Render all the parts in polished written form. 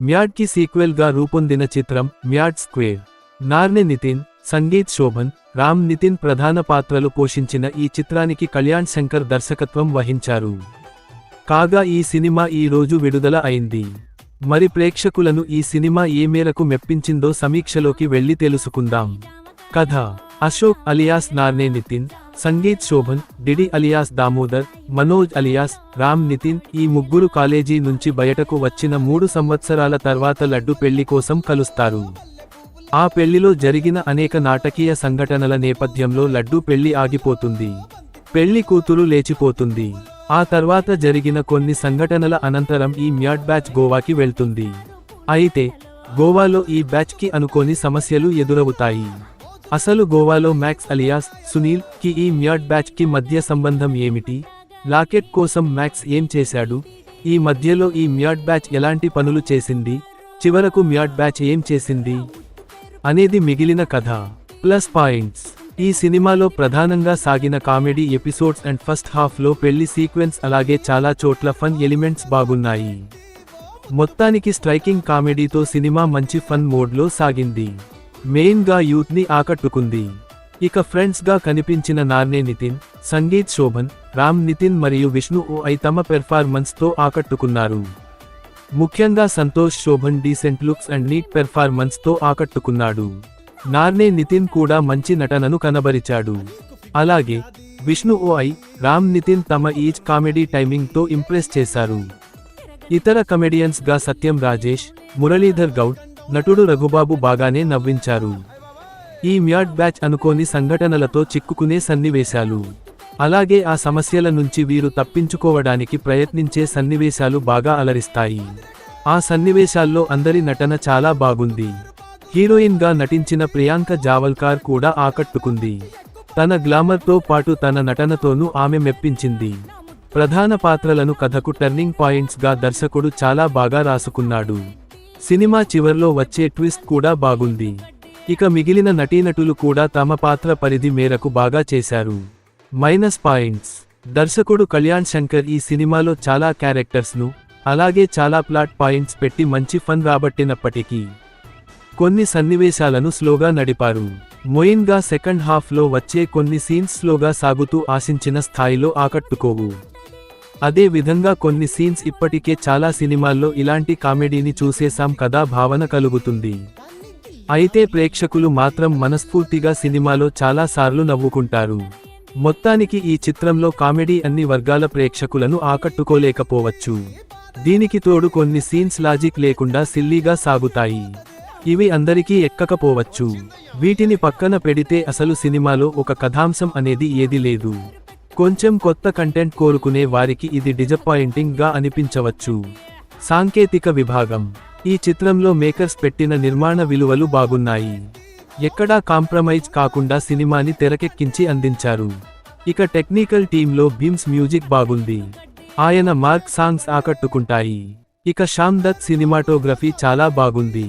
మ్యాడ్కి సీక్వెల్గా రూపొందిన చిత్రం mad square. Narne Nithin, Sangeeth Shobhan, Ram Nitin ప్రధాన పాత్రలు పోషించిన ఈ చిత్రానికి కళ్యాణ్ శంకర్ దర్శకత్వం వహించారు. కాగా ఈ సినిమా ఈ రోజు విడుదల అయింది. మరి ప్రేక్షకులను ఈ సినిమా ఏ మేరకు మెప్పించిందో సమీక్షలోకి వెళ్లి తెలుసుకుందాం. కథ: Ashok alias Narne Nithin, Sangeeth Shobhan, DD alias Damodar, Manoj alias Ram Nithin ఈ ముగ్గురు కాలేజీ నుంచి బయటకు వచ్చిన 3 సంవత్సరాల తర్వాత లడ్డు పెళ్లి కోసం కలుస్తారు. ఆ పెళ్లిలో జరిగిన అనేక నాటకీయ సంఘటనల నేపథ్యంలో లడ్డు పెళ్లి ఆగిపోతుంది. పెళ్లి కూతురు లేచిపోతుంది. ఆ తర్వాత జరిగిన కొన్ని సంఘటనల అనంతరం ఈ మ్యాడ్ బ్యాచ్ గోవాకి వెళ్తుంది. అయితే గోవాలో ఈ బ్యాచ్కి అనుకోని సమస్యలు ఎదురవుతాయి. అసలు గోవాలో మ్యాక్స్ అలియాస్ సునీల్ కి ఈ మ్యాడ్ బ్యాచ్ కి మధ్య సంబంధం ఏమిటి? లాకెట్ కోసం మ్యాక్స్ ఏం చేశాడు? ఈ మధ్యలో ఈ మ్యాడ్ బ్యాచ్ ఎలాంటి పనులు చేసింది? చివరకు మ్యాడ్ బ్యాచ్ ఏం చేసింది అనేది మిగిలిన కథ. ప్లస్ పాయింట్స్: ఈ సినిమాలో ప్రధానంగా సాగిన కామెడీ ఎపిసోడ్స్ అండ్ ఫస్ట్ హాఫ్లో పెళ్లి సీక్వెన్స్ అలాగే చాలా చోట్ల ఫన్ ఎలిమెంట్స్ బాగున్నాయి. మొత్తానికి స్ట్రైకింగ్ కామెడీతో సినిమా మంచి ఫన్ మోడ్లో సాగింది. మెయిన్గా యూత్ని ఆకట్టుకుంది. ఇక ఫ్రెండ్స్గా కనిపించిన నార్నే నితిన్, సంగీత్ శోభన్, రామ్ నితిన్ మరియు విష్ణు ఓఐ తమ పెర్ఫార్మన్స్తో ఆకట్టుకున్నారు. ముఖ్యంగా Santosh Shobhan decent looks and neat పెర్ఫార్మన్స్తో ఆకట్టుకున్నాడు. నార్నే నితిన్ కూడా మంచి నటనను కనబరిచాడు. అలాగే విష్ణు ఓఐ, రామ్ నితిన్ తమ ఈచ్ కామెడీ టైమింగ్తో ఇంప్రెస్ చేశారు. ఇతర కమెడియన్స్గా సత్యం రాజేష్, మురళీధర్ గౌడ్, నటుడు రఘుబాబు బాగానే నవ్వించారు. ఈ మ్యాడ్ బ్యాచ్ అనుకోని సంఘటనలతో చిక్కుకునే సన్నివేశాలు, అలాగే ఆ సమస్యల నుంచి వీరు తప్పించుకోవడానికి ప్రయత్నించే సన్నివేశాలు బాగా అలరిస్తాయి. ఆ సన్నివేశాల్లో అందరి నటన చాలా బాగుంది. హీరోయిన్గా నటించిన ప్రియాంక జావల్కార్ కూడా ఆకట్టుకుంది. తన గ్లామర్తో పాటు తన నటనతోనూ ఆమె మెప్పించింది. ప్రధాన పాత్రలను కథకు టర్నింగ్ పాయింట్స్గా దర్శకుడు చాలా బాగా రాసుకున్నాడు. సినిమా చివర్లో వచ్చే ట్విస్ట్ కూడా బాగుంది. ఇక మిగిలిన నటీనటులు కూడా తమ పాత్ర పరిధి మేరకు బాగా చేశారు. మైనస్ పాయింట్స్: దర్శకుడు కళ్యాణ్ శంకర్ ఈ సినిమాలో చాలా క్యారెక్టర్స్ను, అలాగే చాలా ప్లాట్ పాయింట్స్ పెట్టి మంచి ఫన్ రాబట్టినప్పటికీ కొన్ని సన్నివేశాలను స్లోగా నడిపారు. మెయిన్గా సెకండ్ హాఫ్లో వచ్చే కొన్ని సీన్స్ స్లోగా సాగుతూ ఆశించిన స్థాయిలో ఆకట్టుకోవు. అదే విధంగా కొన్ని సీన్స్ ఇప్పటికే చాలా సినిమాల్లో ఇలాంటి కామెడీని చూసేసాం కదా భావన కలుగుతుంది. అయితే ప్రేక్షకులు మాత్రం మనస్ఫూర్తిగా సినిమాలో చాలా సార్లు నవ్వుకుంటారు. మొత్తానికి ఈ చిత్రంలో కామెడీ అన్ని వర్గాల ప్రేక్షకులను ఆకట్టుకోలేకపోవచ్చు. దీనికి తోడు కొన్ని సీన్స్ లాజిక్ లేకుండా సిల్లీగా సాగుతాయి. ఇవి అందరికీ ఎక్కకపోవచ్చు. వీటిని పక్కన పెడితే అసలు సినిమాలో ఒక కథాంశం అనేది ఏది లేదు. కొంచెం కొత్త కంటెంట్ కోరుకునే వారికి ఇది డిజపాయింటింగ్ గా అనిపించవచ్చు. సాంకేతిక విభాగం: ఈ చిత్రంలో మేకర్స్ పెట్టిన నిర్మాణ విలువలు బాగున్నాయి. ఎక్కడా కాంప్రమైజ్ కాకుండా సినిమాని తెరకెక్కించి అందించారు. ఇక టెక్నికల్ టీంలో భీమ్స్ మ్యూజిక్ బాగుంది. ఆయన మార్క్ సాంగ్స్ ఆకట్టుకుంటాయి. ఇక శ్యామ్ దత్ సినిమాటోగ్రఫీ చాలా బాగుంది.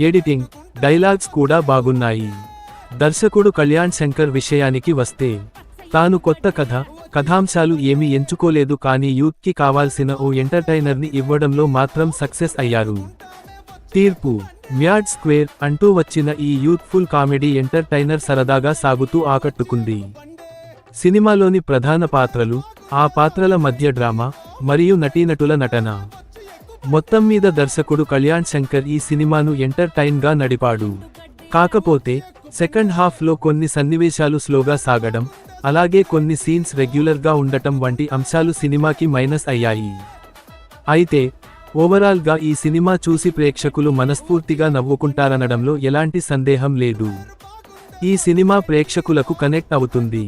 ఎడిటింగ్, డైలాగ్స్ కూడా బాగున్నాయి. దర్శకుడు కళ్యాణ్ శంకర్ విషయానికి వస్తే తాను కొత్త కథాంశాలు ఏమీ ఎంచుకోలేదు, కానీ యూత్కి కావాల్సిన ఓ ఎంటర్టైనర్ని ఇవ్వడంలో మాత్రం సక్సెస్ అయ్యారు. తీర్పు: మ్యాడ్ స్క్వేర్ అంటూ వచ్చిన ఈ యూత్ఫుల్ కామెడీ ఎంటర్టైనర్ సరదాగా సాగుతూ ఆకట్టుకుంది. సినిమాలోని ప్రధాన పాత్రలు, ఆ పాత్రల మధ్య డ్రామా మరియు నటీనటుల నటన, మొత్తం మీద దర్శకుడు కళ్యాణ్ శంకర్ ఈ సినిమాను ఎంటర్టైన్గా నడిపాడు. కాకపోతే సెకండ్ హాఫ్లో కొన్ని సన్నివేశాలు స్లోగా సాగడం, అలాగే కొన్ని సీన్స్ రెగ్యులర్గా ఉండటం వంటి అంశాలు సినిమాకి మైనస్ అయ్యాయి. అయితే ఓవరాల్గా ఈ సినిమా చూసి ప్రేక్షకులు మనస్ఫూర్తిగా నవ్వుకుంటారనడంలో ఎలాంటి సందేహం లేదు. ఈ సినిమా ప్రేక్షకులకు కనెక్ట్ అవుతుంది.